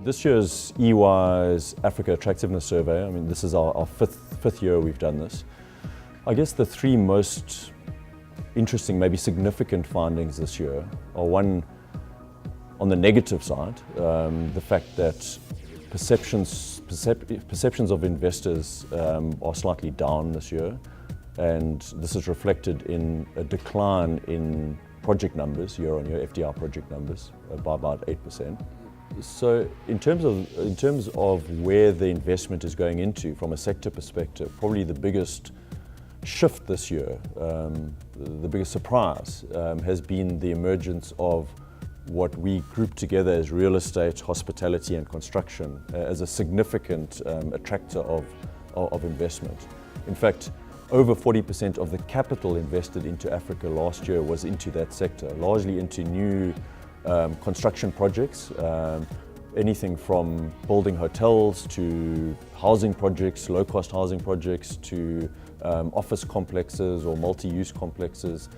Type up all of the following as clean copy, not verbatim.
This year's EY's Africa Attractiveness Survey, I mean, this is our fifth year we've done this. I guess the three most interesting, maybe significant findings this year are, one, on the negative side, the fact that perceptions of investors are slightly down this year, and this is reflected in a decline in project numbers, year-on-year FDI project numbers, by about 8%. So in terms of where the investment is going into from a sector perspective, probably the biggest shift this year, the biggest surprise, has been the emergence of what we group together as real estate, hospitality and construction as a significant attractor of investment. In fact, over 40% of the capital invested into Africa last year was into that sector, largely into new construction projects, anything from building hotels to housing projects, low-cost housing projects, to office complexes or multi-use complexes,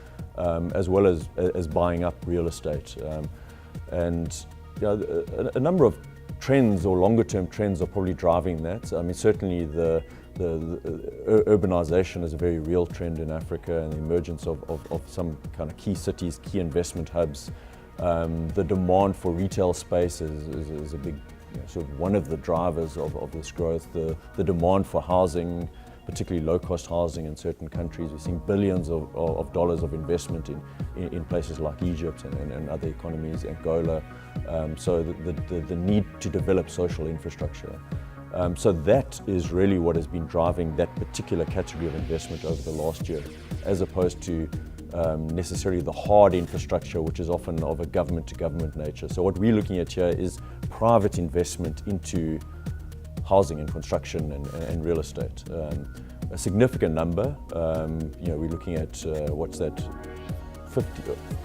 as well as buying up real estate. And a number of trends or longer-term trends are probably driving that. I mean, certainly the urbanization is a very real trend in Africa, and the emergence of some kind of key cities, key investment hubs. The demand for retail space is a big, sort of one of the drivers of this growth. The demand for housing, particularly low-cost housing in certain countries. We've seen billions of dollars of investment in places like Egypt and other economies, Angola. So the need to develop social infrastructure. So that is really what has been driving that particular category of investment over the last year, as opposed to necessarily the hard infrastructure, which is often of a government-to-government nature. So what we're looking at here is private investment into housing and construction and real estate. A significant number. We're looking at what's that?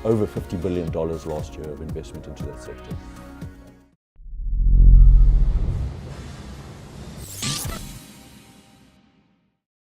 Over $50 billion last year of investment into that sector.